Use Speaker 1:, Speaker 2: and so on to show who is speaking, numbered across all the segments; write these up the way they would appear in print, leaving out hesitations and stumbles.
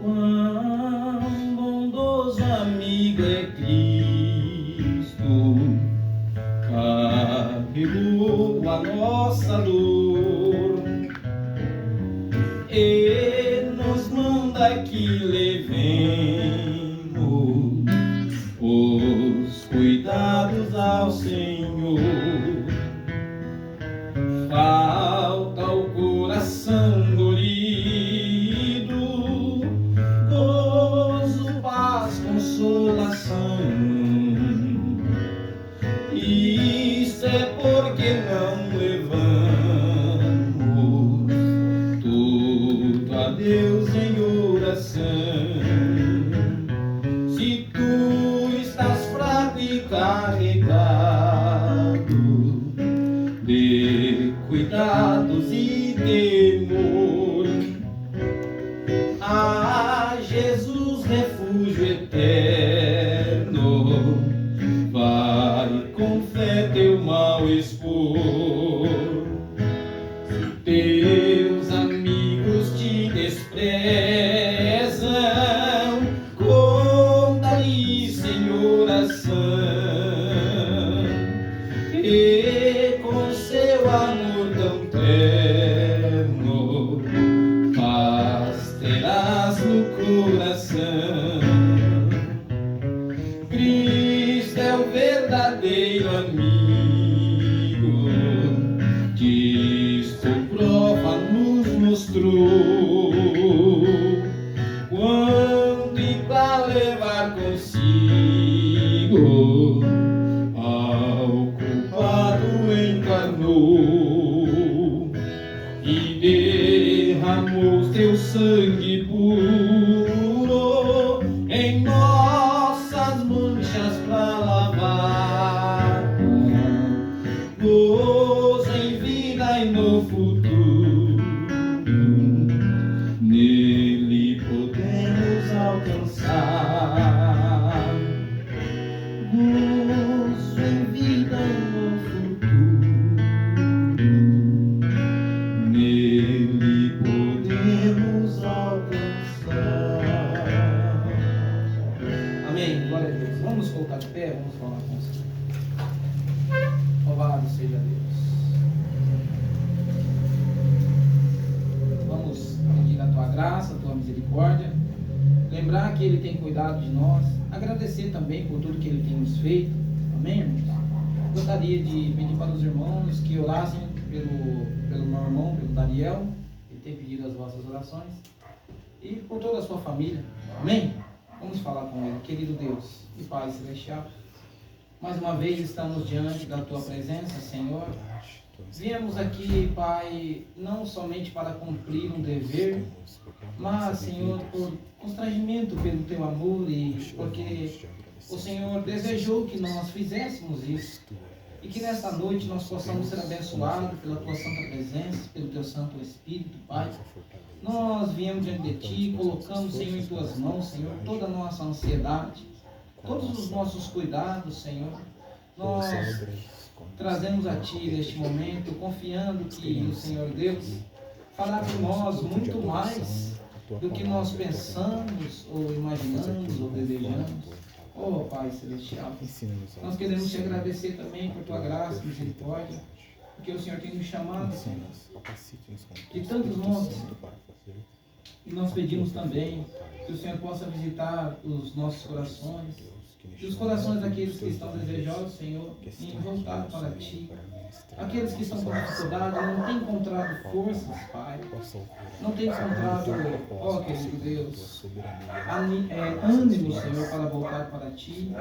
Speaker 1: Quão bondoso amigo é Cristo, carregou a nossa dor e nos manda que levemos os cuidados ao Senhor. Falta o coração dorido, gozo, paz, consolação. Isso é porque não levamos tudo a Deus em oração. Se tu estás fraco e carregado de cuidados e temor, a Jesus refúgio eterno, vai com fé teu mal expor. Se teus amigos te desprezam, conta-lhes em oração, e com seu amor tão terno paz terás no coração. Cristo é o verdadeiro amigo, Cristo prova nos mostrou, quando e para levar consigo ao culpado encarnou e derramou teu sangue puro em nossas manchas pra lavar. Gozo em vida e no futuro, nele podemos alcançar. Gozo em vida e no futuro, nele podemos alcançar. Amém. Glória a Deus. Vamos colocar de pé, vamos falar com o Senhor. Louvado seja Deus. Vamos pedir a tua graça, a tua misericórdia, lembrar que Ele tem cuidado de nós, agradecer também por tudo que Ele tem nos feito. Amém, irmãos? Gostaria de pedir para os irmãos que orassem pelo meu irmão, pelo Daniel, ele tem pedido as vossas orações, e por toda a sua família. Amém? Vamos falar com ele. Querido Deus e Pai Celestial, mais uma vez estamos diante da tua presença, Senhor. Viemos aqui, Pai, não somente para cumprir um dever, mas, Senhor, por constrangimento pelo teu amor e porque o Senhor desejou que nós fizéssemos isso. E que nesta noite nós possamos ser abençoados pela tua santa presença, pelo teu Santo Espírito, Pai. Nós viemos diante de ti, colocamos, Senhor, em tuas mãos, Senhor, toda a nossa ansiedade, todos os nossos cuidados, Senhor. Nós trazemos a ti neste momento, confiando que o Senhor Deus fará por nós muito mais do que nós pensamos, ou imaginamos, ou desejamos. Oh, Pai Celestial, nós queremos te agradecer também por tua graça e misericórdia, porque o Senhor tem nos chamado, Senhor, de tantos montes. E nós pedimos também que o Senhor possa visitar os nossos corações, e os corações daqueles que estão desejosos, Senhor, em voltar para ti. Aqueles que estão com dificuldade, não têm encontrado forças, Pai. Não têm encontrado, ó querido Deus, ânimo, Senhor, para voltar para ti,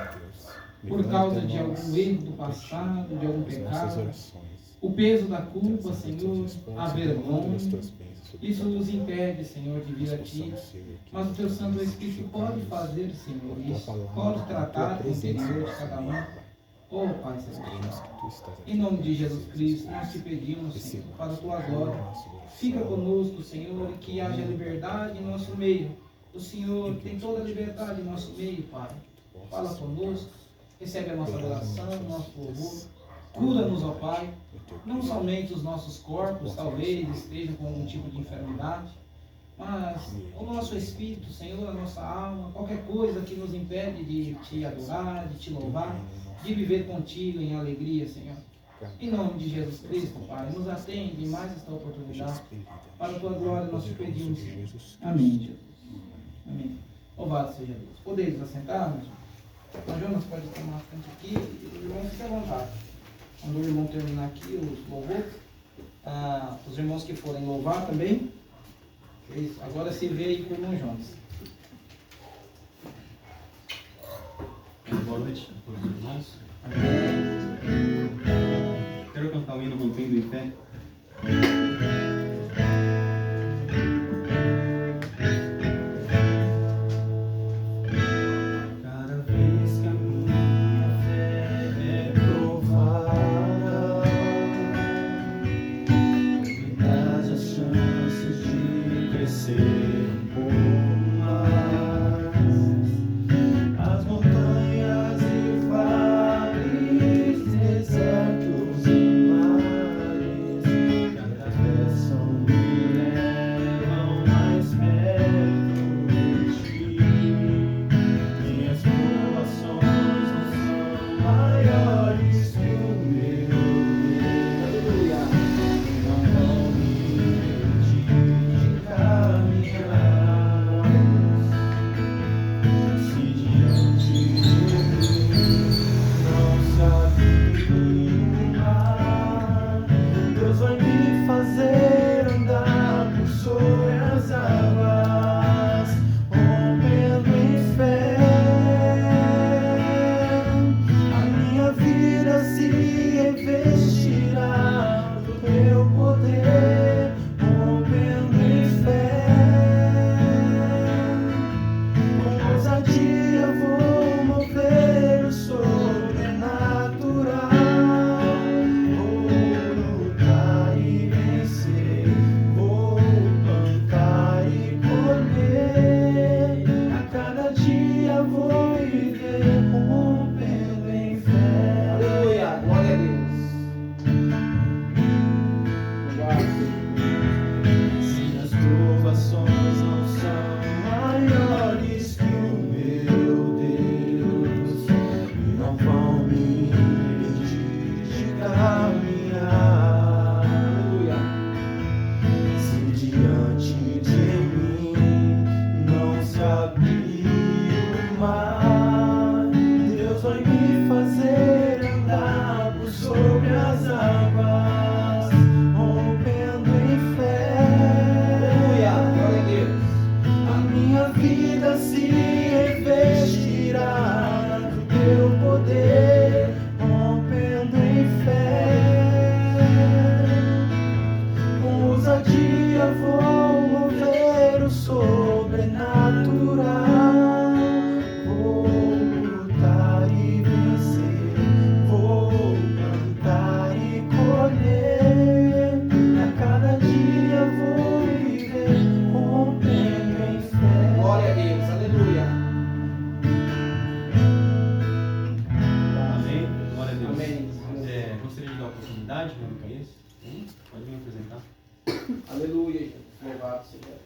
Speaker 1: por causa de algum erro do passado, de algum pecado, o peso da culpa, Senhor, a vergonha. Isso nos impede, Senhor, de vir a ti, mas o teu Santo Espírito pode fazer, Senhor, isso, pode tratar o interior de cada um. Oh, Pai Celestial, em nome de Jesus Cristo, nós te pedimos, Senhor, para a tua glória, fica conosco, Senhor, e que haja liberdade em nosso meio. O Senhor tem toda a liberdade em nosso meio, Pai. Fala conosco, recebe a nossa oração, o nosso louvor, Cura-nos, ó Pai, não somente os nossos corpos, talvez estejam com algum tipo de enfermidade, mas o nosso espírito, Senhor, a nossa alma, qualquer coisa que nos impede de te adorar, de te louvar, de viver contigo em alegria, Senhor. Em nome de Jesus Cristo, Pai, nos atende mais esta oportunidade. Para a tua glória nós te pedimos, Senhor. Amém, Jesus. Amém. Louvado seja Deus. Podeis assentar, meus irmãos? O Jonas pode tomar a frente aqui e os irmãos fiquem à vontade. Quando o irmão terminar aqui os louvores, os irmãos que forem louvar também, agora se vê aí com o irmão Jonas.
Speaker 2: Boa noite a todos os irmãos.
Speaker 1: Amém.
Speaker 2: Quero cantar o hino Mantendo em Pé. Cada vez que a minha fé é provada, me dás as chances de crescer um pouco mais. As montanhas e vales, desertos e mares que atravessam me levam mais perto de ti. Minhas provações não são maiores que o meu Deus, não vão me impedir de caminhar. Se diante de mim não sabe o mar, Deus vai me fazer andar por sobre as águas, rompendo em fé. A minha vida se revestirá do teu poder, rompendo em fé. Com ousadia vou mover o sobrenatural. Vou lutar e vencer, vou plantar e colher. A cada dia vou viver rompendo em fé.
Speaker 1: Aleluia, glória a Deus.
Speaker 2: Se as provações não são maiores que o meu Deus, e não vão me impedir de caminhar.
Speaker 1: Aleluia.
Speaker 2: Se diante de mim não se abrir o mar, Deus vai me fazer andar por sobre as águas, rompendo em fé.
Speaker 1: Aleluia, glória a Deus.
Speaker 2: A minha vida se revestirá do teu poder, rompendo em fé. Com ousadia vou mover o sobrenatural. Vou lutar e vencer, vou plantar e colher. A cada dia vou viver rompendo em fé.
Speaker 1: Glória a Deus, aleluia.
Speaker 2: Amém. Glória a Deus.
Speaker 1: Amém.
Speaker 2: Gostaria de dar a oportunidade, meu amigo Caís? Pode me apresentar.
Speaker 1: Aleluia, Jesus. Louvado seja Deus.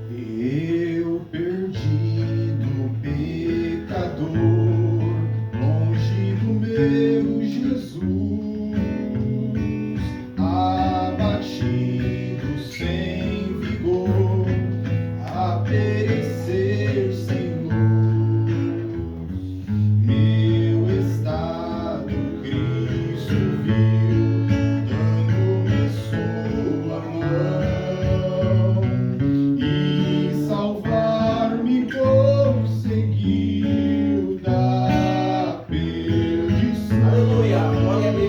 Speaker 3: Eu perdido pecador, longe do meu Jesus, abatido sem vigor, a perecer sem luz. Meu estado Cristo viu, dando-me sua mão, e salvar-me conseguiu da perdição.
Speaker 1: Aleluia, glória a Deus.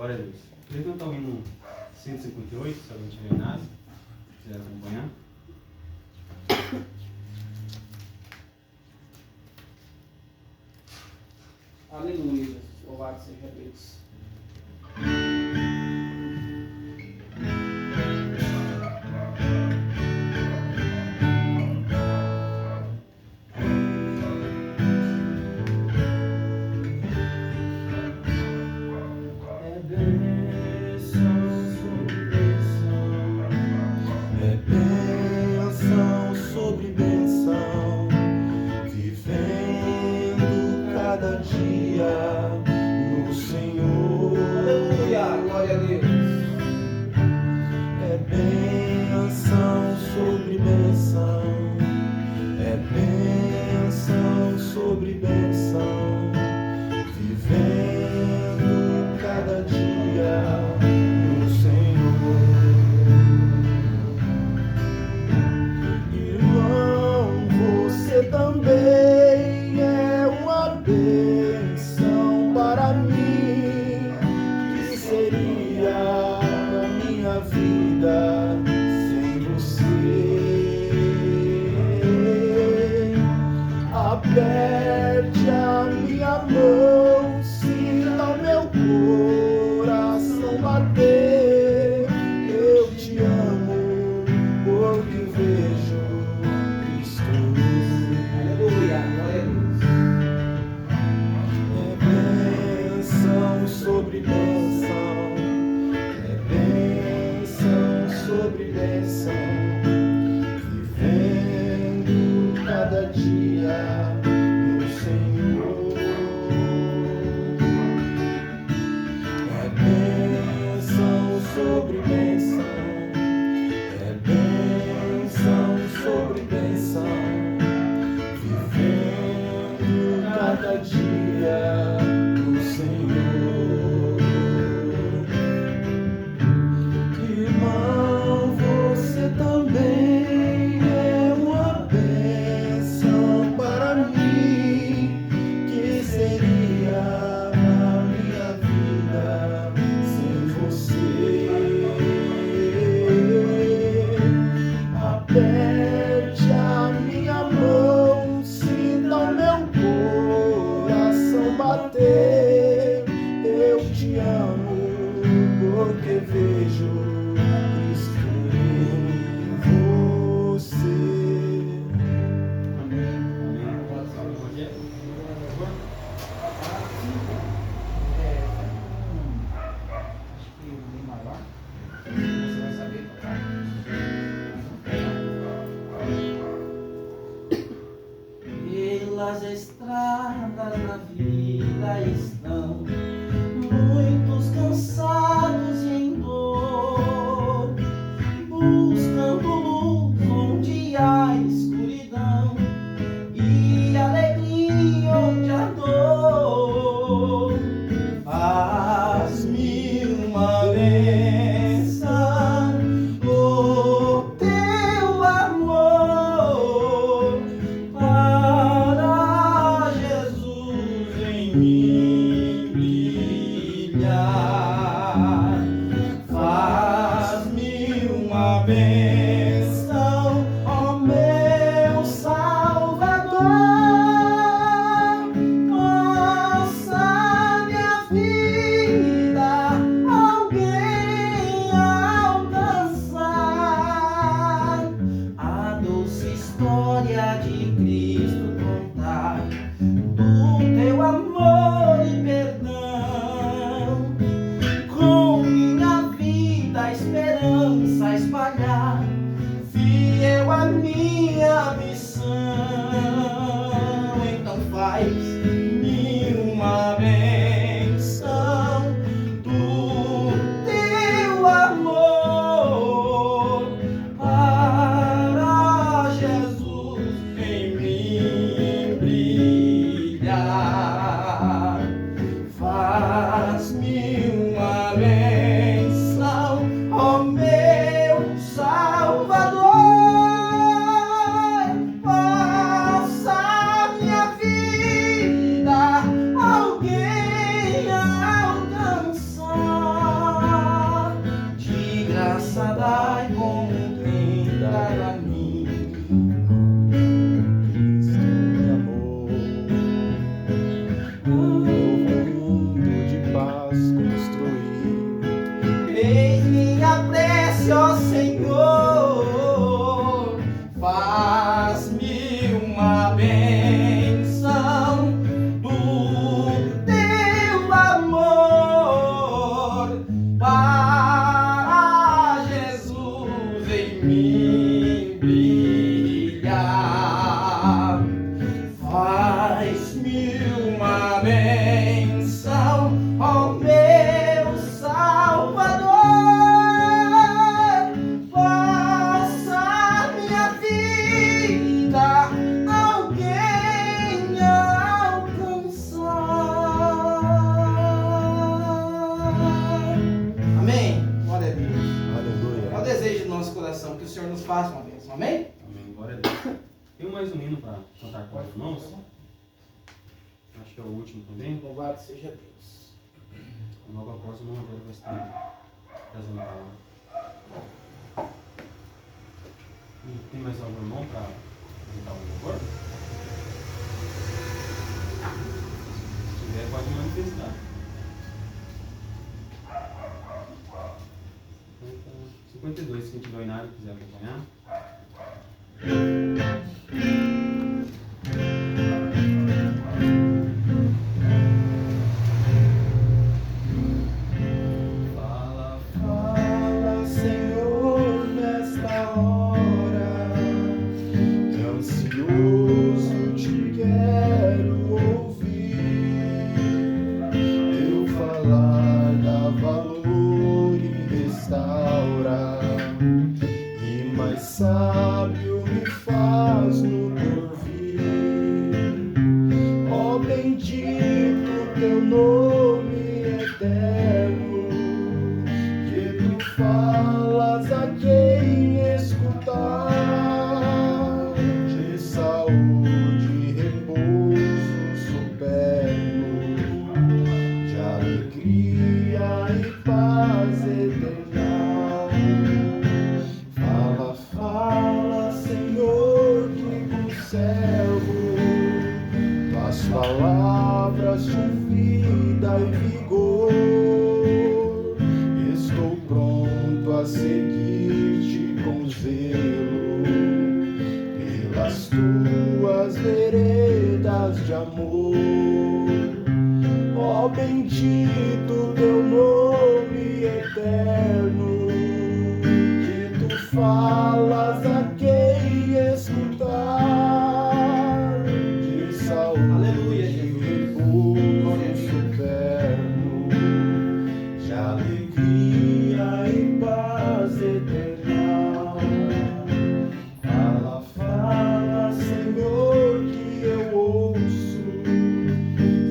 Speaker 4: Glória a Deus. Queria cantar o hino 158, se alguém tiver nada, quiser acompanhar.
Speaker 1: Aleluia, Jesus. Louvado seja Deus.
Speaker 2: Pelas estradas da vida estão muitos cansados e em dor, buscando luz onde há escuridão e alegria onde há dor. Faz-me uma bênção, o teu amor, para Jesus em mim brilhar. Faz-me uma bênção, ó meu Salvador, possa minha vida alguém alcançar, a doce história de Cristo contar, do teu amor
Speaker 1: faça uma bênção. Amém?
Speaker 4: Amém. Glória a Deus. Tem mais um hino para cantar com os irmãos? Acho que é o último também.
Speaker 1: Louvado seja Deus.
Speaker 4: Logo após o irmão Antônio vai estar trazendo a palavra. E tem mais algum irmão para apresentar um louvor? Se tiver, pode manifestar. 52, se quem tiver o Inário quiser acompanhar.
Speaker 2: Fala, fala, Senhor, nesta hora, que ansioso te quero ouvir. Eu falar dá valor e restaura, e mais sábio me faz no porvir. Ó bendito teu nome eterno, que tu falas a quem escutar. De saúde e repouso soberbo, de alegria e paz eternal. Fala, fala, Senhor, que conservo tuas palavras de vida e vigor. Estou pronto a seguir-te com zelo pelas tuas veredas de amor. Ó bendito teu nome eterno, que tu falas a quem escutar. De saúde
Speaker 1: Aleluia,
Speaker 2: e
Speaker 1: Jesus.
Speaker 2: repouso soberbo, de alegria e paz eternal. Fala, fala, Senhor, que eu ouço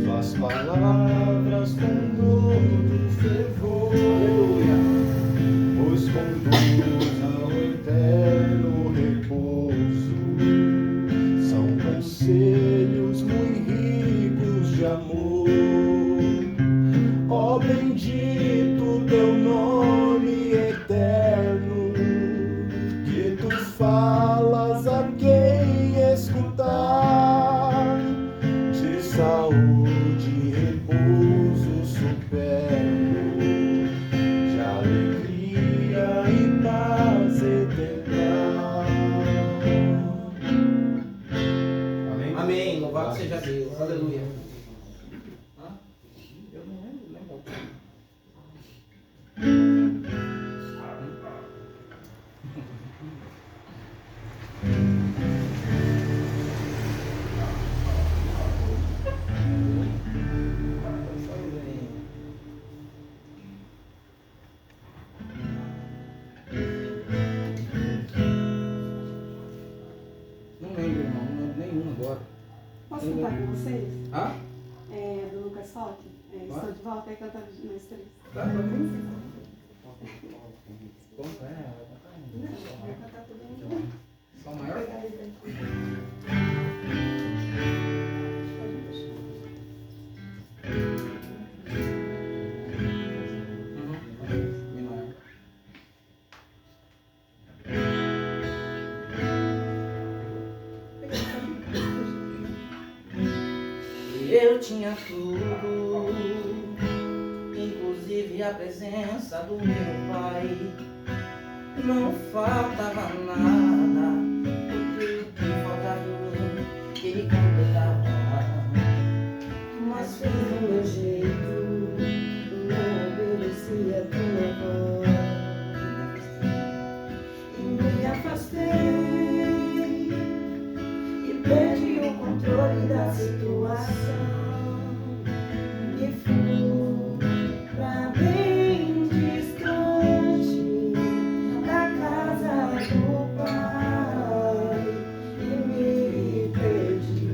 Speaker 2: tuas palavras com todo fervor. Pois conduz ao eterno repouso, são conselhos muito ricos de amor. Ó bendito teu nome eterno, que tu falas a quem escutar. De saúde e repouso superno, de alegria e paz eternal.
Speaker 4: Amém?
Speaker 1: Amém. Louvado seja Deus. Aleluia. Hã? Eu não lembro. Não lembro, irmão. Não lembro nenhum agora.
Speaker 5: Posso cantar com vocês?
Speaker 1: Hã?
Speaker 5: É, do Lucas Fock. Estou de volta e cantar nós três.
Speaker 1: Tá,
Speaker 5: Não,
Speaker 1: Como é?
Speaker 5: vou cantar tudo em
Speaker 1: Só maior? Menor. Eu tinha tudo, inclusive a presença do meu pai. Não faltava nada, porque o que faltava em mim, ele completava. Mas fiz do meu jeito, não obedeci a tua voz. E me afastei, e perdi o controle da situação. E fui pra bem distante da casa do pai e me perdi.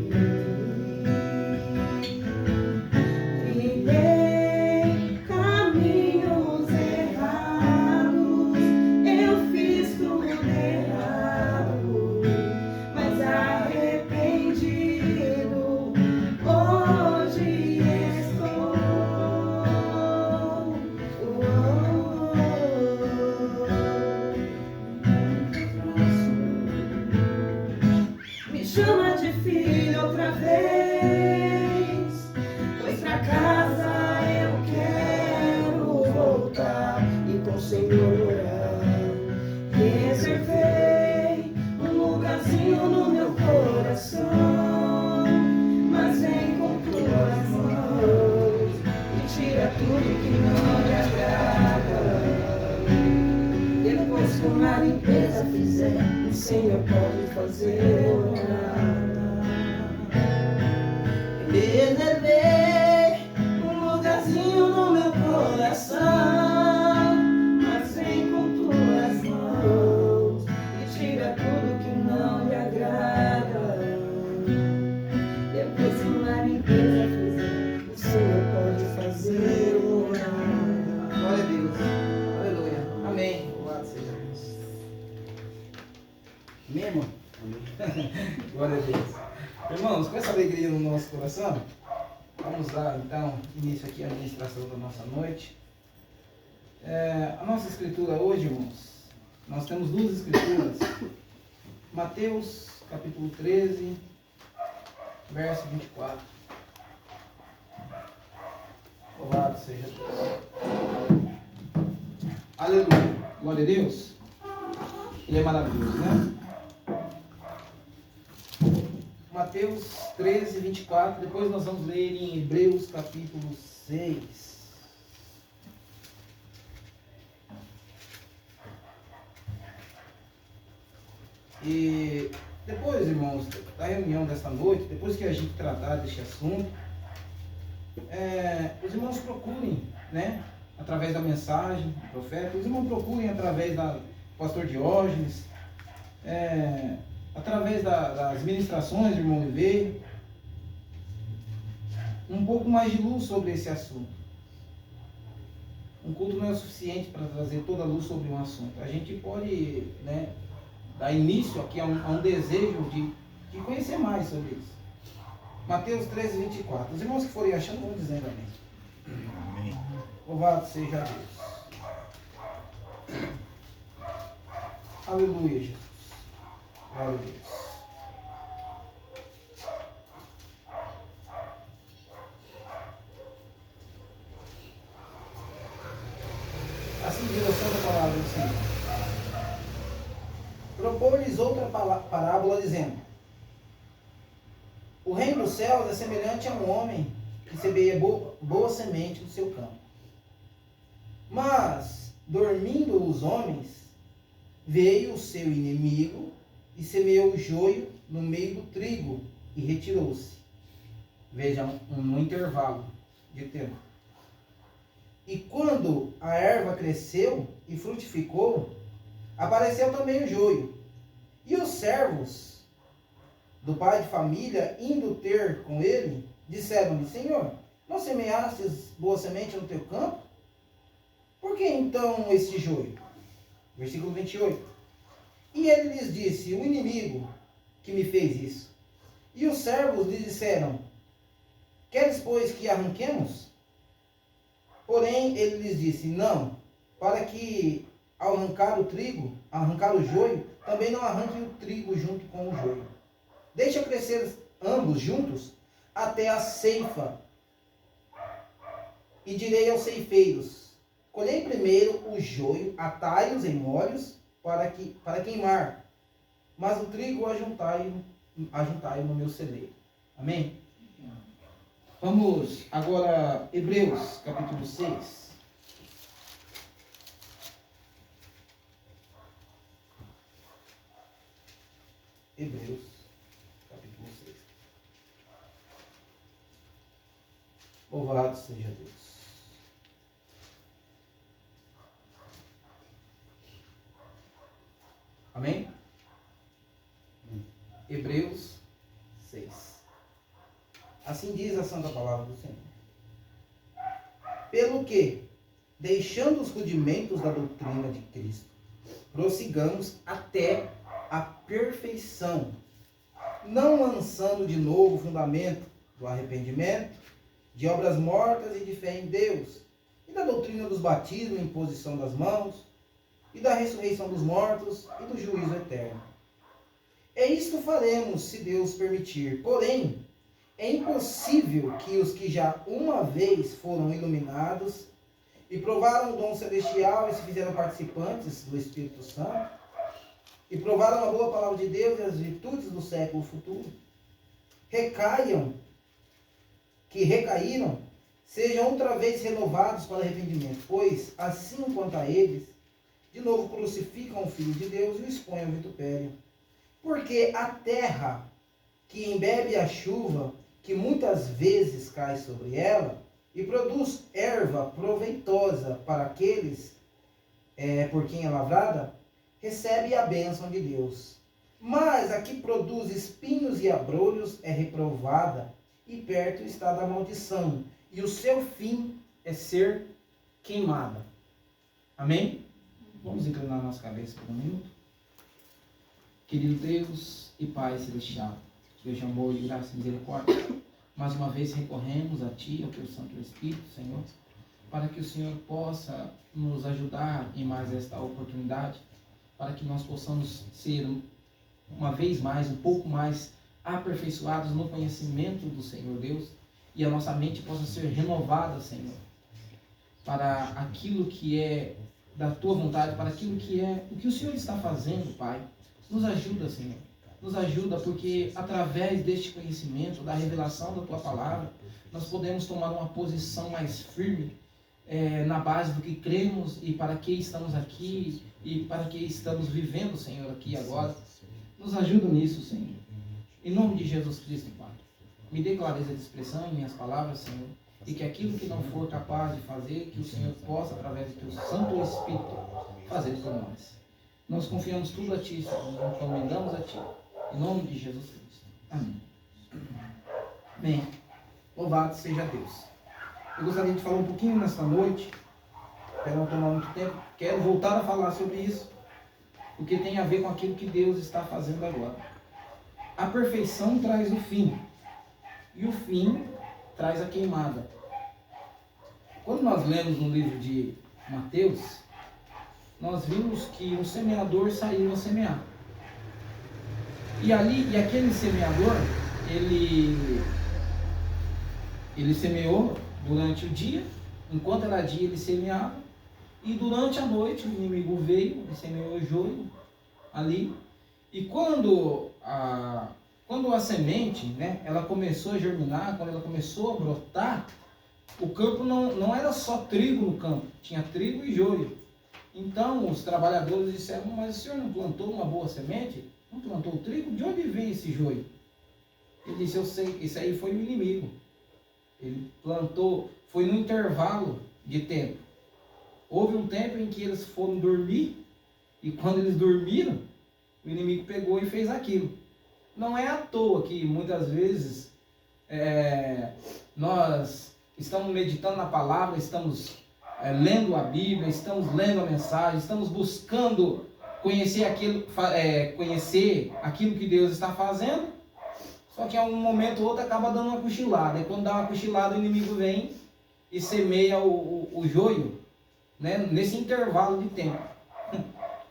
Speaker 2: pra casa eu quero voltar e com o Senhor orar. Reservei um lugarzinho no meu coração, mas vem com tuas mãos e tira tudo que não lhe agrada. Depois que uma limpeza fizer, o Senhor pode fazer morada. Reservei um lugarzinho no meu coração, mas vem com tuas mãos e tira tudo que não lhe agrada. Depois que uma limpeza fizer, o Senhor pode fazer morada.
Speaker 1: Glória a Deus. Aleluia. Amém. Louvado seja Deus. Amém, irmão? Glória a Deus. Irmãos, com essa alegria no nosso coração, vamos dar então início aqui à administração da nossa noite. A nossa escritura hoje, irmãos, nós temos duas escrituras. Mateus capítulo 13, verso 24. Louvado seja Deus. Aleluia. Glória a Deus. Ele é maravilhoso, né? Mateus 13, 24. Depois nós vamos ler em Hebreus capítulo 6. E depois, irmãos, da reunião desta noite, depois que a gente tratar deste assunto, os irmãos procurem, né, através da mensagem do profeta, os irmãos procurem através do pastor Diógenes, através das ministrações do irmão Oliveira, um pouco mais de luz sobre esse assunto. Um culto não é o suficiente para trazer toda a luz sobre um assunto. A gente pode, né, dar início aqui a um desejo de conhecer mais sobre isso. Mateus 13, 24. Os irmãos que forem achando vão dizendo amém.
Speaker 3: Amém.
Speaker 1: Louvado seja Deus. Aleluia, Jesus. Glória a Deus. Assim diz a santa palavra do Senhor. Propôs-lhes outra parábola, dizendo: o reino dos céus é semelhante a um homem que semeia boa semente no seu campo. Mas, dormindo os homens, veio o seu inimigo e semeou o joio no meio do trigo e retirou-se. Veja, um intervalo de tempo. E quando a erva cresceu e frutificou, apareceu também o joio. E os servos do pai de família, indo ter com ele, disseram-lhe: Senhor, não semeastes boa semente no teu campo? Por que então este joio? Versículo 28. E ele lhes disse: o inimigo que me fez isso. E os servos lhe disseram: queres, pois, que arranquemos? Porém, ele lhes disse: não, para que ao arrancar o joio, também não arranque o trigo junto com o joio. Deixa crescer ambos juntos até a ceifa. E direi aos ceifeiros: colhei primeiro o joio, atai-os em molhos para queimar, mas o trigo ajuntai no meu celeiro. Amém? Vamos agora, Hebreus capítulo 6. Hebreus capítulo 6. Louvado seja Deus. Amém? Hebreus 6. Assim diz a santa palavra do Senhor. Pelo que, deixando os rudimentos da doutrina de Cristo, prossigamos até a perfeição, não lançando de novo o fundamento do arrependimento, de obras mortas e de fé em Deus, e da doutrina dos batismos em imposição das mãos, e da ressurreição dos mortos e do juízo eterno. É isto faremos, se Deus permitir. Porém, É impossível que os que já uma vez foram iluminados e provaram o dom celestial e se fizeram participantes do Espírito Santo, e provaram a boa palavra de Deus e as virtudes do século futuro, recaíram, sejam outra vez renovados para arrependimento, pois, assim quanto a eles, de novo crucificam o Filho de Deus e o expõem ao vitupério. Porque a terra que embebe a chuva, que muitas vezes cai sobre ela, e produz erva proveitosa para aqueles por quem é lavrada, recebe a bênção de Deus. Mas a que produz espinhos e abrolhos é reprovada, e perto está da maldição, e o seu fim é ser queimada. Amém? Vamos inclinar nossa cabeça por um minuto. Querido Deus e Pai Celestial, Deus de amor, de graça e misericórdia, mais uma vez recorremos a Ti, ao Teu Santo Espírito, Senhor, para que o Senhor possa nos ajudar em mais esta oportunidade, para que nós possamos ser uma vez mais, um pouco mais aperfeiçoados no conhecimento do Senhor Deus, e a nossa mente possa ser renovada, Senhor, para aquilo que é da Tua vontade, para aquilo que é o que o Senhor está fazendo, Pai. Nos ajuda, Senhor. Nos ajuda, porque através deste conhecimento, da revelação da Tua palavra, nós podemos tomar uma posição mais firme na base do que cremos e para que estamos aqui e para que estamos vivendo, Senhor, aqui e agora. Nos ajuda nisso, Senhor. Em nome de Jesus Cristo, Pai. Me dê clareza de expressão em minhas palavras, Senhor, e que aquilo que não for capaz de fazer, que o Senhor possa, através do Teu Santo Espírito, fazer por nós. Nós confiamos tudo a Ti, Senhor, nós encomendamos a Ti. Em nome de Jesus Cristo. Amém. Bem, louvado seja Deus. Eu gostaria de falar um pouquinho nesta noite, para não tomar muito tempo, quero voltar a falar sobre isso, porque tem a ver com aquilo que Deus está fazendo agora. A perfeição traz o fim, e o fim traz a queimada. Quando nós lemos no livro de Mateus, nós vimos que um semeador saiu a semear. E aquele semeador, ele semeou durante o dia, enquanto era dia ele semeava, e durante a noite o inimigo veio e semeou o joio ali. E quando a semente, né, ela começou a germinar, quando ela começou a brotar, o campo não era só trigo no campo, tinha trigo e joio. Então os trabalhadores disseram: mas o senhor não plantou uma boa semente? Não plantou o trigo? De onde vem esse joio? Ele disse: eu sei, isso aí foi o inimigo. Ele plantou, foi no intervalo de tempo. Houve um tempo em que eles foram dormir, e quando eles dormiram, o inimigo pegou e fez aquilo. Não é à toa que muitas vezes nós estamos meditando na palavra, estamos lendo a Bíblia, estamos lendo a mensagem, estamos buscando conhecer aquilo que Deus está fazendo, só que em algum momento ou outro acaba dando uma cochilada, e quando dá uma cochilada o inimigo vem e semeia o joio, né, nesse intervalo de tempo.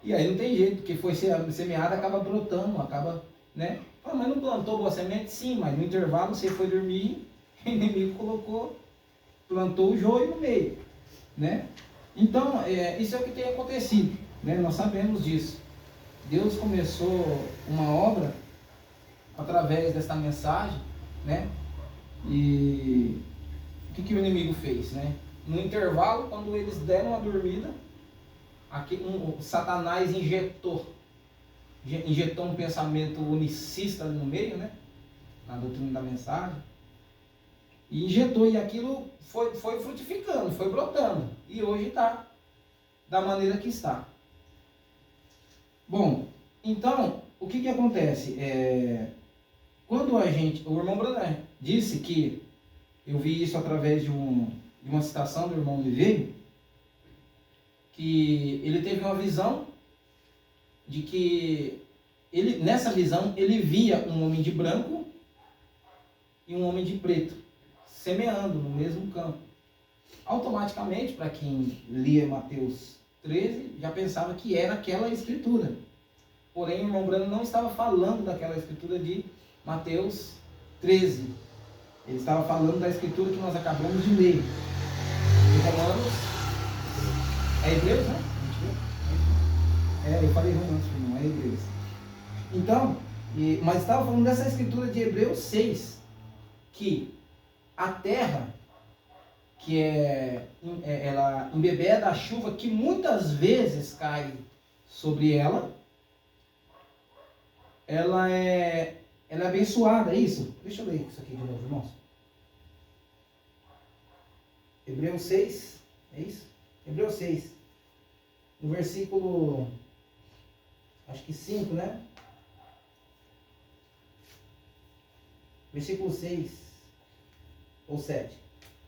Speaker 1: E aí não tem jeito, porque foi semeado, acaba brotando, acaba, né? Ah, mas não plantou boa semente? Sim, mas no intervalo você foi dormir, o inimigo plantou o joio no meio, né? Então, isso é o que tem acontecido, né? Nós sabemos disso. Deus começou uma obra através dessa mensagem, né? E o que o inimigo fez, né? No intervalo, quando eles deram a dormida, Satanás injetou um pensamento unicista no meio, né? Na doutrina da mensagem. E injetou, e aquilo foi frutificando, foi brotando. E hoje está da maneira que está. Bom, então, o que acontece? Quando o irmão Branham disse que, eu vi isso através de uma citação do irmão Oliveira, que ele teve uma visão de que, nessa visão, ele via um homem de branco e um homem de preto, semeando no mesmo campo. Automaticamente, para quem lia Mateus 13, já pensava que era aquela escritura. Porém, o irmão Branham não estava falando daquela escritura de Mateus 13. Ele estava falando da escritura que nós acabamos de ler. Em Romanos. É Hebreus, né? Eu falei Romanos, não é Hebreus. Então, mas estava falando dessa escritura de Hebreus 6, que a terra, que ela embebeda a chuva que muitas vezes cai sobre ela, ela é abençoada, é isso? Deixa eu ler isso aqui de novo, irmãos. Hebreus 6, é isso? Hebreus 6, no versículo, acho que 5, né? Versículo 6 ou 7.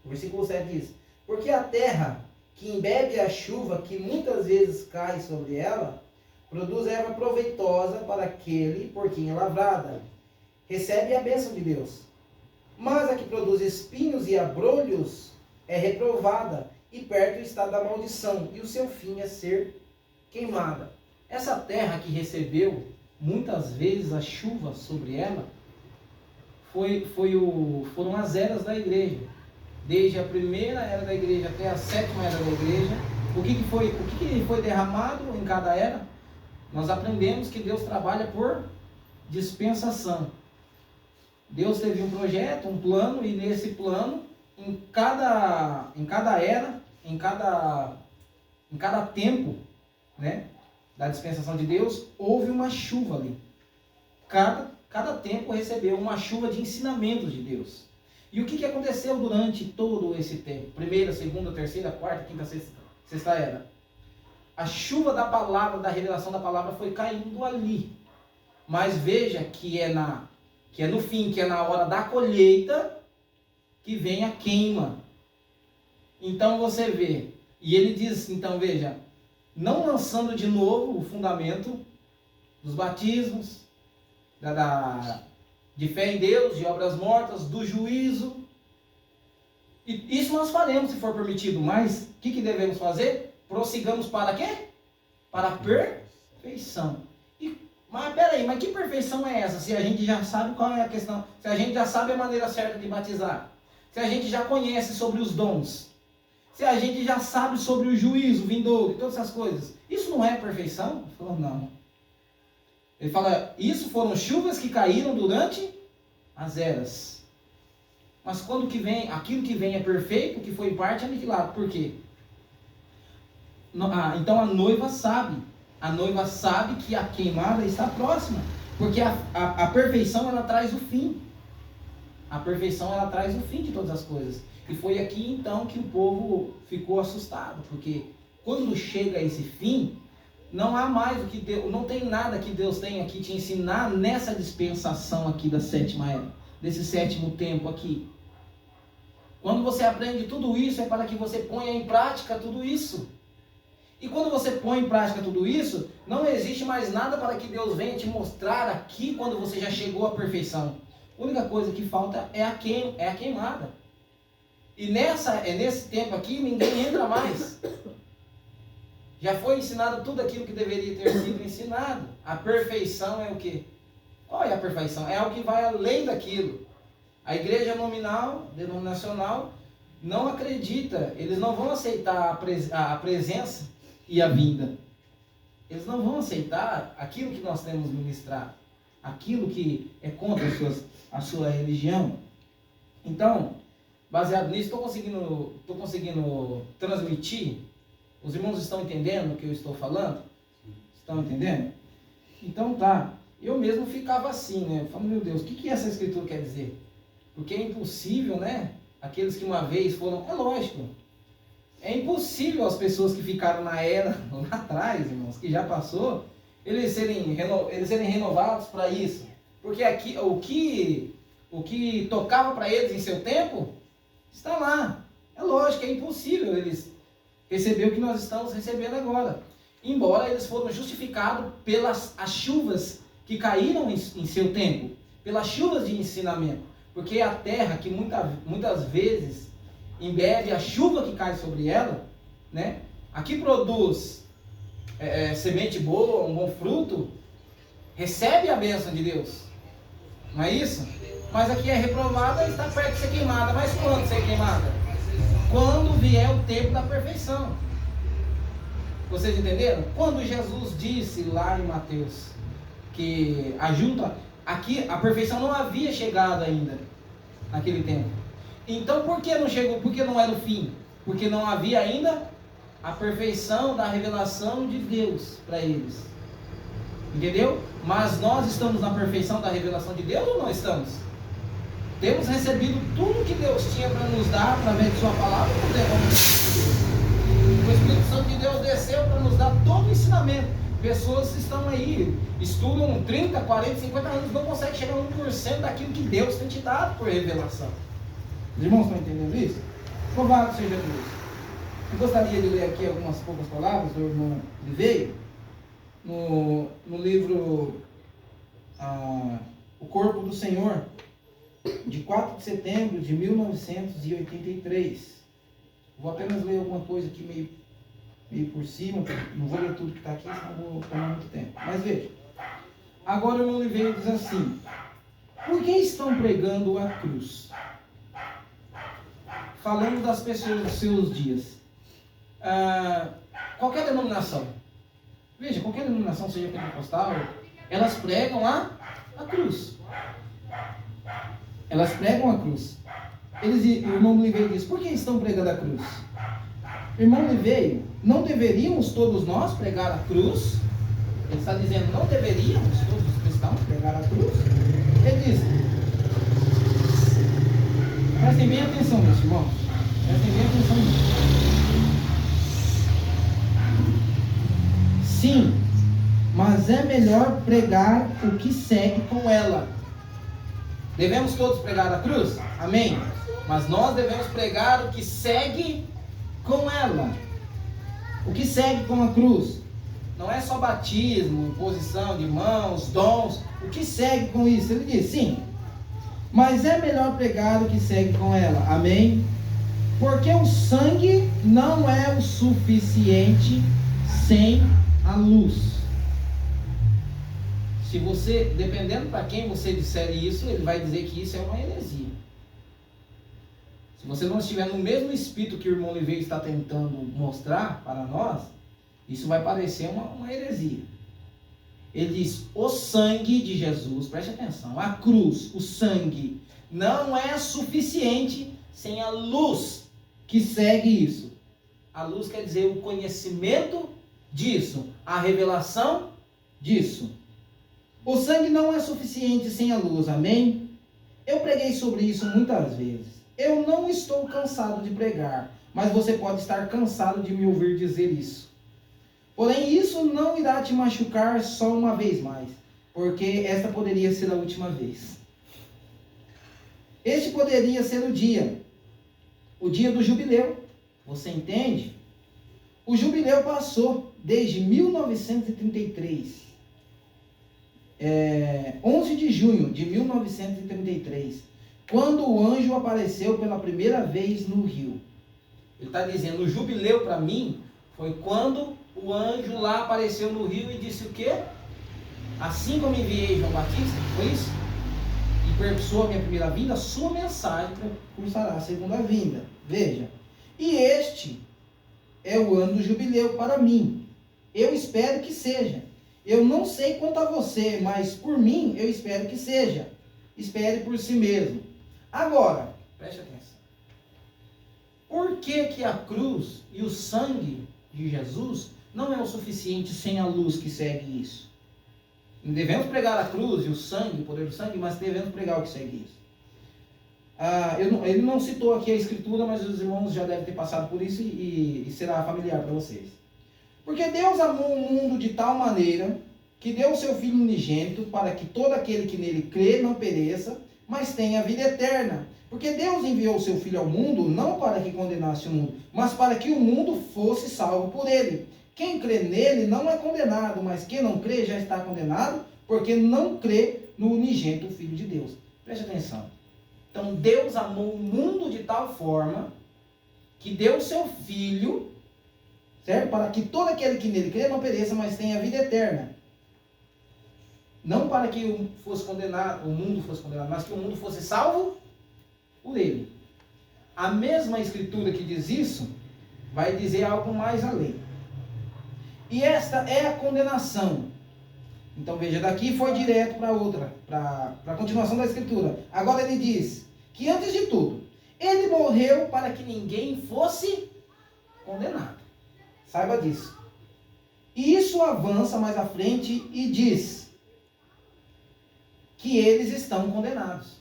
Speaker 1: O versículo 7 diz: porque a terra que embebe a chuva que muitas vezes cai sobre ela, produz erva proveitosa para aquele por quem é lavrada. Recebe a bênção de Deus. Mas a que produz espinhos e abrolhos é reprovada, e perto está da maldição, e o seu fim é ser queimada. Essa terra que recebeu muitas vezes a chuva sobre ela, foram as eras da igreja. Desde a primeira era da igreja até a sétima era da igreja. O que foi derramado em cada era? Nós aprendemos que Deus trabalha por dispensação. Deus teve um projeto, um plano, e nesse plano, em cada era, em cada tempo, né, da dispensação de Deus, houve uma chuva ali. Cada tempo recebeu uma chuva de ensinamentos de Deus. E o que aconteceu durante todo esse tempo? Primeira, segunda, terceira, quarta, quinta, sexta era. A chuva da palavra, da revelação da palavra foi caindo ali. Mas veja que é no fim, que é na hora da colheita, que vem a queima. Então você vê, e ele diz, então veja, não lançando de novo o fundamento dos batismos, de fé em Deus, de obras mortas, do juízo. E isso nós faremos se for permitido, mas o que devemos fazer? Prossigamos para quê? Para a perfeição. Mas peraí, mas que perfeição é essa? Se a gente já sabe qual é a questão, se a gente já sabe a maneira certa de batizar, se a gente já conhece sobre os dons, se a gente já sabe sobre o juízo vindouro e todas essas coisas, isso não é perfeição? Ele falou, não. Ele fala, isso foram chuvas que caíram durante as eras. Mas quando que vem, aquilo que vem é perfeito, o que foi em parte é aniquilado. Por quê? Então a noiva sabe que a queimada está próxima, porque a perfeição ela traz o fim. A perfeição ela traz o fim de todas as coisas. E foi aqui então que o povo ficou assustado, porque quando chega esse fim, não há mais o que Deus, não tem nada que Deus tenha que te ensinar nessa dispensação aqui da sétima era, desse sétimo tempo aqui. Quando você aprende tudo isso, é para que você ponha em prática tudo isso. E quando você põe em prática tudo isso, não existe mais nada para que Deus venha te mostrar aqui quando você já chegou à perfeição. A única coisa que falta é a queimada. E nesse tempo aqui, ninguém entra mais. Já foi ensinado tudo aquilo que deveria ter sido ensinado. A perfeição é o quê? Qual é a perfeição? É algo que vai além daquilo. A igreja denominacional, não acredita, eles não vão aceitar a presença e a vinda. Eles não vão aceitar aquilo que nós temos ministrado, aquilo que é contra a sua religião. Então, baseado nisso, estou conseguindo transmitir. Os irmãos estão entendendo o que eu estou falando? Estão entendendo? Então tá. Eu mesmo ficava assim, né? Eu falo, meu Deus, o que essa escritura quer dizer? Porque é impossível, né? Aqueles que uma vez foram... É lógico. É impossível as pessoas que ficaram na era, lá atrás, irmãos, que já passou, eles serem renovados para isso. Porque aqui, o que tocava para eles em seu tempo, está lá. É lógico, é impossível eles receber o que nós estamos recebendo agora. Embora eles foram justificados pelas as chuvas que caíram em seu tempo, pelas chuvas de ensinamento. Porque a terra que muitas vezes embebe a chuva que cai sobre ela, né? Aqui produz semente boa, um bom fruto, recebe a bênção de Deus. Não é isso? Mas aqui é reprovada e está perto de ser queimada. Mas quando ser queimada? Quando vier o tempo da perfeição. Vocês entenderam? Quando Jesus disse lá em Mateus que aqui a perfeição não havia chegado ainda naquele tempo. Então por que não chegou? Porque não era o fim? Porque não havia ainda a perfeição da revelação de Deus para eles. Entendeu? Mas nós estamos na perfeição da revelação de Deus ou não estamos? Temos recebido tudo que Deus tinha para nos dar através de sua palavra ou não temos? O Espírito Santo de Deus desceu para nos dar todo o ensinamento. Pessoas estão aí, estudam 30, 40, 50 anos, não conseguem chegar a 1% daquilo que Deus tem te dado por revelação. Os irmãos estão entendendo isso? Louvado seja Deus. Eu gostaria de ler aqui algumas poucas palavras do irmão Oliveira, no livro O Corpo do Senhor, de 4 de setembro de 1983. Vou apenas ler alguma coisa aqui meio por cima, não vou ler tudo que está aqui, senão vou tomar muito tempo. Mas veja, agora o irmão Oliveira diz assim: por que estão pregando a cruz? Falando das pessoas dos seus dias. Qualquer denominação, veja, qualquer denominação, seja pentecostal, elas pregam a cruz. Elas pregam a cruz. O irmão Oliveira diz: por que estão pregando a cruz? Irmão Oliveira, não deveríamos todos nós pregar a cruz? Ele está dizendo: não deveríamos todos os cristãos pregar a cruz? Ele diz: prestem bem atenção nisso, irmão. Prestem bem atenção nisso. Sim, mas é melhor pregar o que segue com ela. Devemos todos pregar a cruz? Amém? Mas nós devemos pregar o que segue com ela. O que segue com a cruz? Não é só batismo, imposição de mãos, dons. O que segue com isso? Ele diz: sim, mas é melhor pregar o que segue com ela. Amém? Porque o sangue não é o suficiente sem a luz. Se você, dependendo para quem você disser isso, ele vai dizer que isso é uma heresia. Se você não estiver no mesmo espírito que o irmão Oliveira está tentando mostrar para nós, isso vai parecer uma heresia. Ele diz: o sangue de Jesus, preste atenção, a cruz, o sangue, não é suficiente sem a luz que segue isso. A luz quer dizer o conhecimento disso, a revelação disso. O sangue não é suficiente sem a luz, amém? Eu preguei sobre isso muitas vezes. Eu não estou cansado de pregar, mas você pode estar cansado de me ouvir dizer isso. Porém, isso não irá te machucar só uma vez mais, porque esta poderia ser a última vez. Este poderia ser o dia do jubileu. Você entende? O jubileu passou desde 1933. 11 de junho de 1933, quando o anjo apareceu pela primeira vez no rio. Ele está dizendo: o jubileu para mim foi quando o anjo lá apareceu no rio e disse o quê? Assim como enviei João Batista, foi isso? E perpetuou a minha primeira vinda, a sua mensagem cursará a segunda vinda. Veja, e este é o ano do jubileu para mim. Eu espero que seja. Eu não sei quanto a você, mas por mim eu espero que seja. Espere por si mesmo. Agora, preste atenção. Por que a cruz e o sangue de Jesus não é o suficiente sem a luz que segue isso? Devemos pregar a cruz e o sangue, o poder do sangue, mas devemos pregar o que segue isso. Ele não citou aqui a escritura, mas os irmãos já devem ter passado por isso e será familiar para vocês. Porque Deus amou o mundo de tal maneira que deu o seu Filho unigênito para que todo aquele que nele crê não pereça, mas tenha a vida eterna. Porque Deus enviou o seu Filho ao mundo não para que condenasse o mundo, mas para que o mundo fosse salvo por ele. Quem crê nele não é condenado, mas quem não crê já está condenado, porque não crê no unigênito Filho de Deus. Preste atenção. Então Deus amou o mundo de tal forma que deu o seu Filho, certo? Para que todo aquele que nele crê não pereça, mas tenha a vida eterna. Não para que o mundo fosse condenado, mas que o mundo fosse salvo por ele. A mesma escritura que diz isso, vai dizer algo mais além. E esta é a condenação. Então veja, daqui foi direto para outra, para a continuação da escritura. Agora ele diz que antes de tudo, ele morreu para que ninguém fosse condenado. Saiba disso. E isso avança mais à frente e diz que eles estão condenados.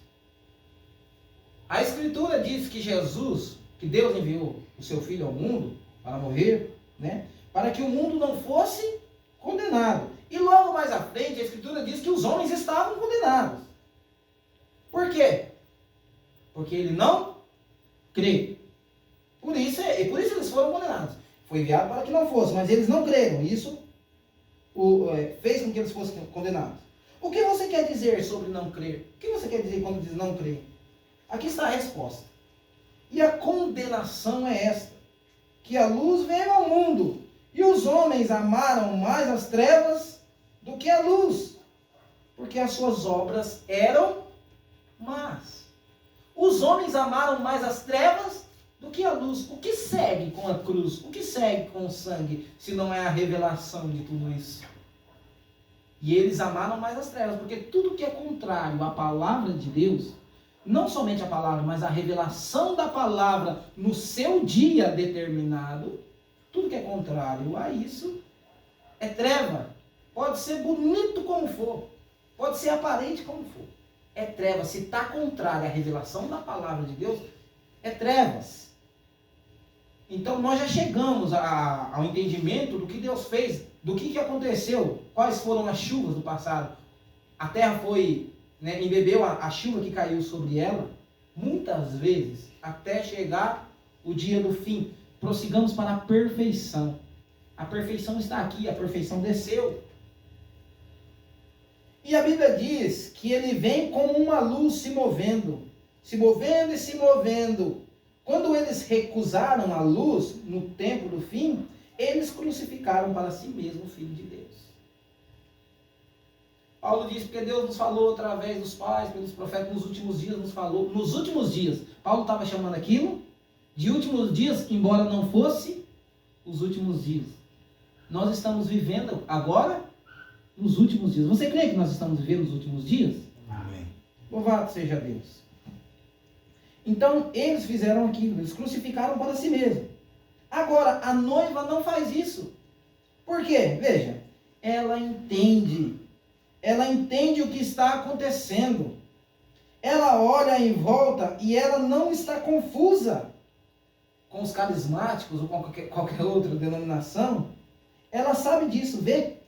Speaker 1: A escritura diz que Jesus, que Deus enviou o seu Filho ao mundo para morrer, né, para que o mundo não fosse condenado. E logo mais à frente a escritura diz que os homens estavam condenados. Por quê? Porque ele não crê. Por isso eles foram condenados. Foi enviado para que não fosse, mas eles não creram. Isso fez com que eles fossem condenados. O que você quer dizer sobre não crer? O que você quer dizer quando diz não crer? Aqui está a resposta. E a condenação é esta: que a luz veio ao mundo, e os homens amaram mais as trevas do que a luz, porque as suas obras eram más. Os homens amaram mais as trevas do que a luz. O que segue com a cruz? O que segue com o sangue, se não é a revelação de tudo isso? E eles amaram mais as trevas, porque tudo que é contrário à palavra de Deus, não somente a palavra, mas a revelação da palavra no seu dia determinado, tudo que é contrário a isso é treva. Pode ser bonito como for, pode ser aparente como for. É treva. Se está contrário à revelação da palavra de Deus, é trevas. Então nós já chegamos ao entendimento do que Deus fez, do que aconteceu, quais foram as chuvas do passado. A terra foi, embebeu a chuva que caiu sobre ela, muitas vezes, até chegar o dia do fim. Prossigamos para a perfeição. A perfeição está aqui, a perfeição desceu. E a Bíblia diz que ele vem como uma luz se movendo e se movendo. Quando eles recusaram a luz no tempo do fim, eles crucificaram para si mesmo o Filho de Deus. Paulo diz, porque Deus nos falou através dos pais, pelos profetas, nos últimos dias nos falou. Nos últimos dias, Paulo estava chamando aquilo de últimos dias, embora não fosse os últimos dias. Nós estamos vivendo agora nos últimos dias. Você crê que nós estamos vivendo nos últimos dias?
Speaker 3: Amém.
Speaker 1: Louvado seja Deus. Então, eles fizeram aquilo, eles crucificaram para si mesmos. Agora, a noiva não faz isso. Por quê? Veja, ela entende o que está acontecendo. Ela olha em volta e ela não está confusa com os carismáticos ou com qualquer outra denominação. Ela sabe disso, vê?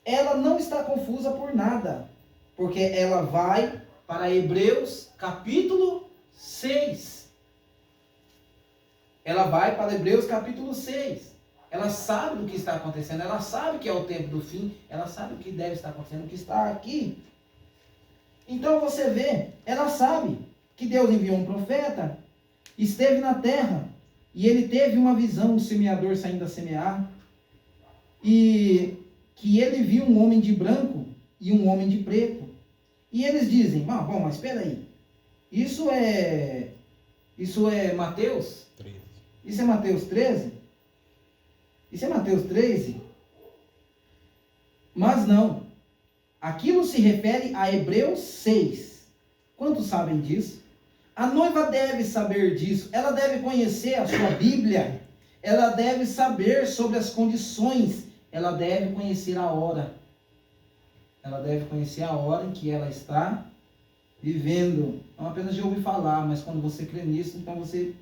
Speaker 1: Ela não está confusa por nada, porque ela vai para Hebreus capítulo 6. Ela vai para Hebreus capítulo 6. Ela sabe do que está acontecendo, ela sabe que é o tempo do fim, ela sabe o que deve estar acontecendo, o que está aqui. Então você vê, ela sabe que Deus enviou um profeta, esteve na terra, e ele teve uma visão, o semeador saindo a semear, e que ele viu um homem de branco e um homem de preto. E eles dizem, bom, mas espera aí, isso é Mateus?
Speaker 3: 13.
Speaker 1: Isso é Mateus 13? Isso é Mateus 13? Mas não. Aquilo se refere a Hebreus 6. Quantos sabem disso? A noiva deve saber disso. Ela deve conhecer a sua Bíblia. Ela deve saber sobre as condições. Ela deve conhecer a hora. Ela deve conhecer a hora em que ela está vivendo. Não apenas de ouvir falar, mas quando você crê nisso, então você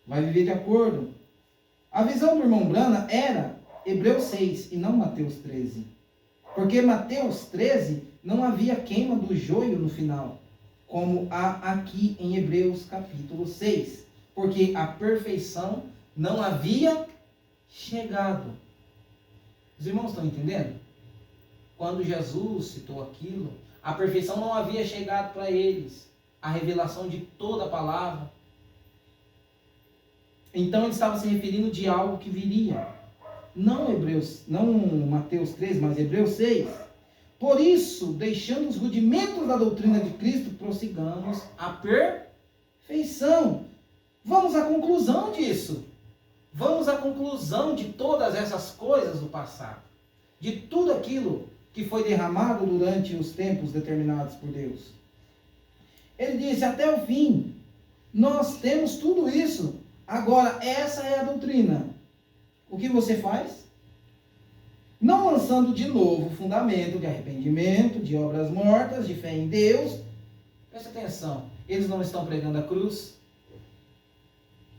Speaker 1: vai viver de acordo. A visão do irmão Brana era Hebreus 6 e não Mateus 13. Porque Mateus 13 não havia queima do joio no final, como há aqui em Hebreus capítulo 6. Porque a perfeição não havia chegado. Os irmãos estão entendendo? Quando Jesus citou aquilo, a perfeição não havia chegado para eles. A revelação de toda a palavra. Então ele estava se referindo de algo que viria. Não Mateus 13, mas Hebreus 6. Por isso, deixando os rudimentos da doutrina de Cristo, prossigamos a perfeição. Vamos à conclusão disso. Vamos à conclusão de todas essas coisas do passado. De tudo aquilo que foi derramado durante os tempos determinados por Deus. Ele disse, até o fim, nós temos tudo isso. Agora, essa é a doutrina. O que você faz? Não lançando de novo o fundamento de arrependimento, de obras mortas, de fé em Deus. Preste atenção, eles não estão pregando a cruz.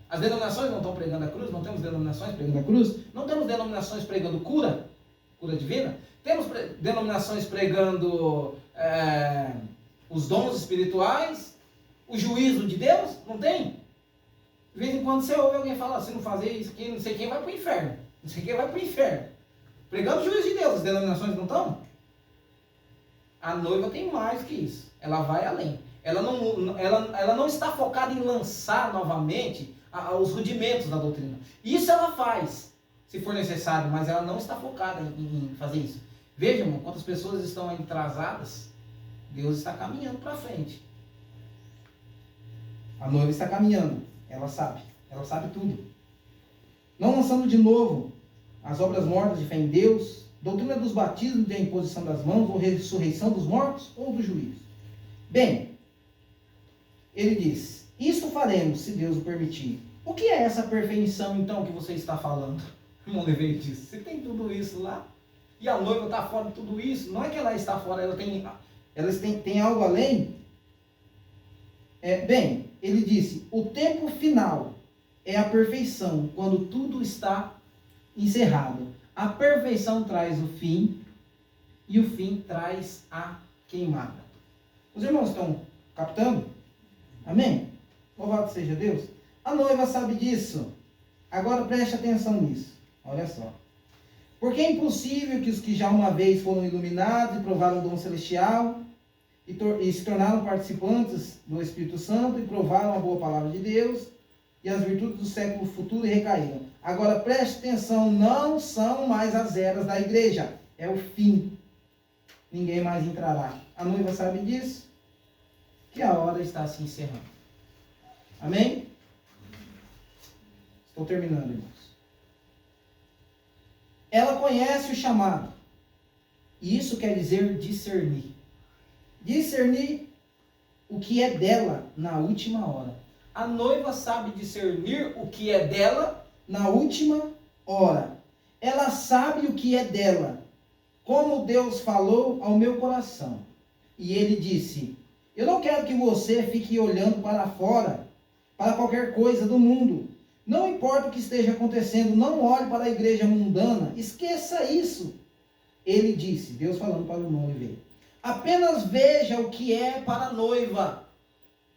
Speaker 1: As denominações não estão pregando a cruz, não temos denominações pregando a cruz, não temos denominações pregando cura divina, temos denominações pregando os dons espirituais, o juízo de Deus, não tem? De vez em quando você ouve alguém falar, se não fazer isso aqui, não sei quem vai para o inferno, não sei quem vai para o inferno. Pregando o juízo de Deus, as denominações não estão? A noiva tem mais que isso, ela vai além. Ela não está focada em lançar novamente os rudimentos da doutrina. Isso ela faz, se for necessário, mas ela não está focada em fazer isso. Veja, irmão, quantas pessoas estão aí atrasadas, Deus está caminhando para frente. A noiva está caminhando, ela sabe tudo. Não lançando de novo as obras mortas de fé em Deus, doutrina dos batismos, de imposição das mãos, ou ressurreição dos mortos, ou do juízo. Bem, ele diz, isto faremos, se Deus o permitir. O que é essa perfeição, então, que você está falando? O irmão Levei disse, você tem tudo isso lá? E a noiva está fora de tudo isso? Não é que ela está fora, ela tem algo além? Bem, ele disse, o tempo final é a perfeição, quando tudo está encerrado. A perfeição traz o fim, e o fim traz a queimada. Os irmãos estão captando? Amém? Louvado seja Deus. A noiva sabe disso. Agora preste atenção nisso. Olha só. Porque é impossível que os que já uma vez foram iluminados e provaram o dom celestial e se tornaram participantes do Espírito Santo e provaram a boa palavra de Deus e as virtudes do século futuro e recaíram. Agora preste atenção, não são mais as eras da igreja. É o fim. Ninguém mais entrará. A noiva sabe disso? Que a hora está se encerrando. Amém? Estou terminando, irmãos. Ela conhece o chamado. E isso quer dizer discernir. Discernir o que é dela na última hora. A noiva sabe discernir o que é dela na última hora. Ela sabe o que é dela. Como Deus falou ao meu coração. E ele disse, eu não quero que você fique olhando para fora, para qualquer coisa do mundo. Não importa o que esteja acontecendo, não olhe para a igreja mundana, esqueça isso. Ele disse, Deus falando para o irmão Oliveira, apenas veja o que é para a noiva.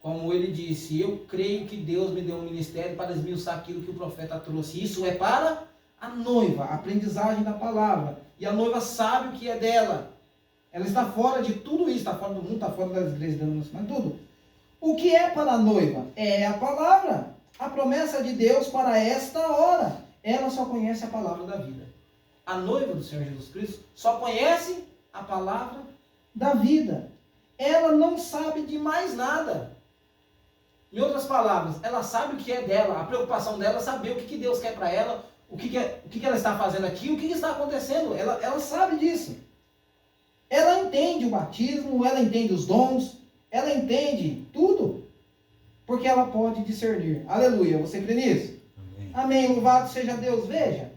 Speaker 1: Como ele disse, eu creio que Deus me deu um ministério para esmiuçar aquilo que o profeta trouxe. Isso é para a noiva, a aprendizagem da palavra. E a noiva sabe o que é dela. Ela está fora de tudo isso, está fora do mundo, está fora das igrejas denominacionais, tudo. O que é para a noiva? É a palavra. A promessa de Deus para esta hora. Ela só conhece a palavra da vida. A noiva do Senhor Jesus Cristo só conhece a palavra da vida. Ela não sabe de mais nada. Em outras palavras, ela sabe o que é dela. A preocupação dela é saber o que Deus quer para ela, o que ela está fazendo aqui, o que está acontecendo. Ela sabe disso. Ela entende o batismo, ela entende os dons, ela entende tudo. Porque ela pode discernir. Aleluia. Você crê nisso? Amém. Amém. Louvado seja Deus. Veja.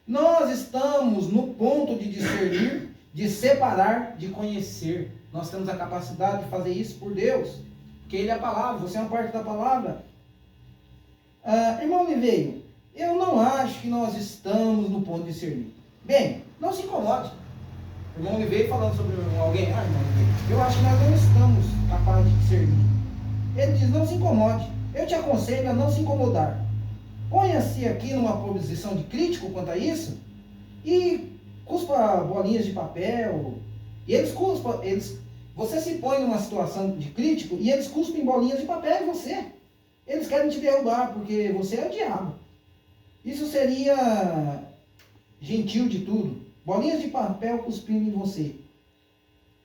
Speaker 1: Nós estamos no ponto de discernir, de separar, de conhecer. Nós temos a capacidade de fazer isso por Deus. Porque Ele é a palavra. Você é uma parte da palavra. Irmão Oliveira, eu não acho que nós estamos no ponto de discernir. Bem, não se incomode. O irmão Oliveira falando sobre alguém. Irmão Oliveira, eu acho que nós não estamos capazes de discernir. Ele diz, não se incomode. Eu te aconselho a não se incomodar. Ponha-se aqui numa posição de crítico quanto a isso e cuspa bolinhas de papel. E eles cuspam, você se põe numa situação de crítico e eles cuspem bolinhas de papel em você. Eles querem te derrubar porque você é o diabo. Isso seria gentil de tudo. Bolinhas de papel cuspindo em você.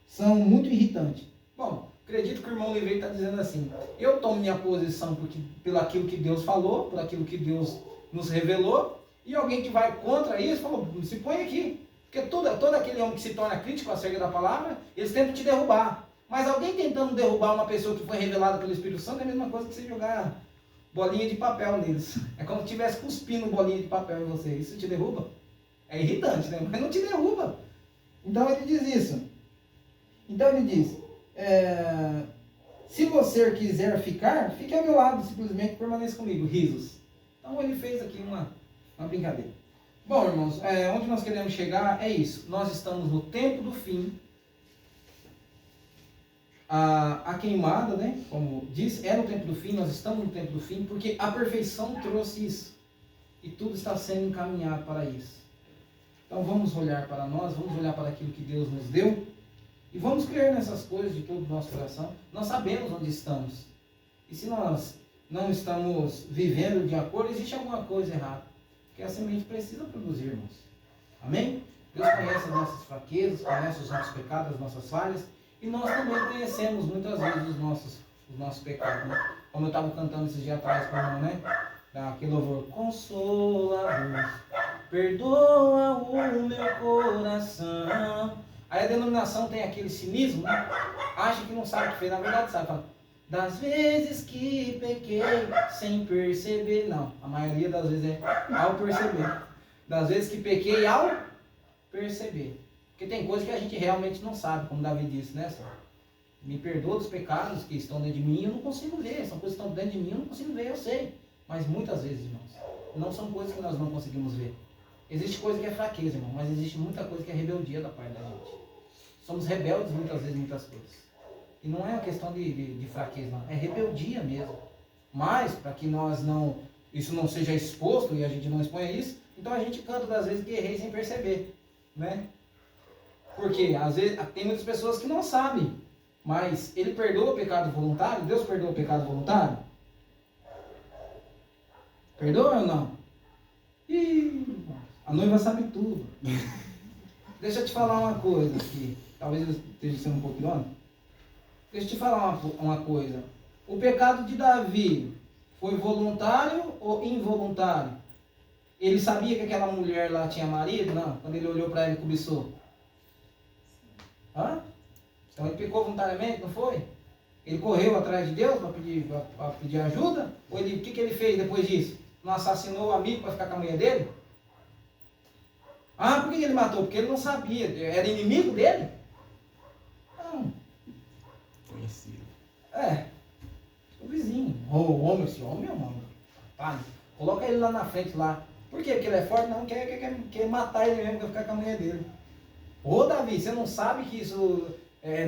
Speaker 1: são muito irritantes. Bom, acredito que o irmão Livre está dizendo assim, eu tomo minha posição pelo aquilo que Deus falou, por aquilo que Deus nos revelou, e alguém que vai contra isso, falou, se põe aqui. Porque todo aquele homem que se torna crítico acerca da palavra, eles tentam te derrubar. Mas alguém tentando derrubar uma pessoa que foi revelada pelo Espírito Santo é a mesma coisa que você jogar bolinha de papel neles. É como se estivesse cuspindo bolinha de papel em você. Isso te derruba? É irritante, né? Mas não te derruba. Então ele diz isso. Então ele diz, se você quiser ficar, fique ao meu lado, simplesmente permaneça comigo. Risos. Então ele fez aqui uma brincadeira. Bom, irmãos, onde nós queremos chegar é isso. Nós estamos no tempo do fim. A queimada, né? Como diz, é no tempo do fim, nós estamos no tempo do fim, porque a perfeição trouxe isso. E tudo está sendo encaminhado para isso. Então vamos olhar para nós, vamos olhar para aquilo que Deus nos deu. E vamos crer nessas coisas de todo o nosso coração. Nós sabemos onde estamos. E se nós não estamos vivendo de acordo, existe alguma coisa errada. Porque a semente precisa produzir, irmãos. Amém? Deus conhece as nossas fraquezas, conhece os nossos pecados, as nossas falhas. E nós também conhecemos muitas vezes os nossos pecados. Né? Como eu estava cantando esses dias atrás com o irmão, né? Aquele louvor. Consola-nos, perdoa o meu coração. Aí a denominação tem aquele cinismo, né? Acha que não sabe o que fez, na verdade sabe. Fala, das vezes que pequei sem perceber. Não, a maioria das vezes é ao perceber. Das vezes que pequei ao perceber. Porque tem coisas que a gente realmente não sabe, como Davi disse, né? Me perdoa dos pecados que estão dentro de mim, eu não consigo ver. São coisas que estão dentro de mim, eu não consigo ver, eu sei. Mas muitas vezes, irmãos, não são coisas que nós não conseguimos ver. Existe coisa que é fraqueza, irmão, mas existe muita coisa que é rebeldia da parte da gente. Somos rebeldes muitas vezes, muitas coisas. E não é uma questão de fraqueza, não. É rebeldia mesmo. Mas, para que isso não seja exposto e a gente não exponha isso, então a gente canta das vezes que errei sem perceber, né? Porque, às vezes, tem muitas pessoas que não sabem, mas ele perdoa o pecado voluntário? Deus perdoa o pecado voluntário? Perdoa ou não? Ih, a noiva sabe tudo. Deixa eu te falar uma coisa aqui. Talvez eu esteja sendo um pouco irônico. Deixa eu te falar uma coisa. O pecado de Davi foi voluntário ou involuntário? Ele sabia que aquela mulher lá tinha marido? Não. Quando ele olhou para ela e cobiçou. Hã? Então ele pecou voluntariamente, não foi? Ele correu atrás de Deus para pedir ajuda? Ou o que ele fez depois disso? Não assassinou o amigo para ficar com a mulher dele? Ah, por que ele matou? Porque ele não sabia. Era inimigo dele? Não.
Speaker 3: Conhecido.
Speaker 1: O vizinho. O homem, esse homem é um homem. Pai, coloca ele lá na frente lá. Por quê? Porque ele é forte? Não, quer matar ele mesmo para ficar com a mulher dele. Ô Davi, você não sabe que isso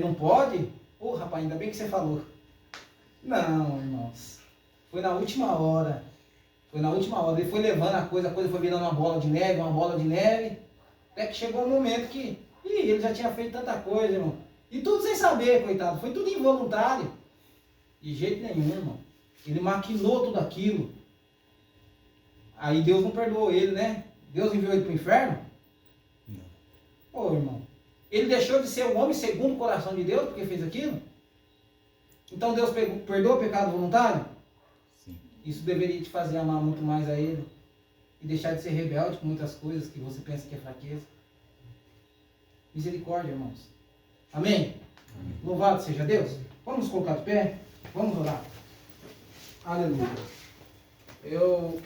Speaker 1: não pode? Ô rapaz, ainda bem que você falou. Não, irmãos. Foi na última hora. Ele foi levando a coisa foi virando uma bola de neve. Até que chegou um momento que ele já tinha feito tanta coisa, irmão. E tudo sem saber, coitado. Foi tudo involuntário. De jeito nenhum, irmão. Ele maquinou tudo aquilo. Aí Deus não perdoou ele, né? Deus enviou ele para o inferno?
Speaker 3: Não.
Speaker 1: Pô, irmão. Ele deixou de ser o homem segundo o coração de Deus porque fez aquilo? Então Deus perdoa o pecado voluntário?
Speaker 3: Sim.
Speaker 1: Isso deveria te fazer amar muito mais a Ele e deixar de ser rebelde com muitas coisas que você pensa que é fraqueza. Misericórdia, irmãos. Amém?
Speaker 3: Amém.
Speaker 1: Louvado seja Deus. Vamos nos colocar de pé? Vamos orar. Aleluia. Eu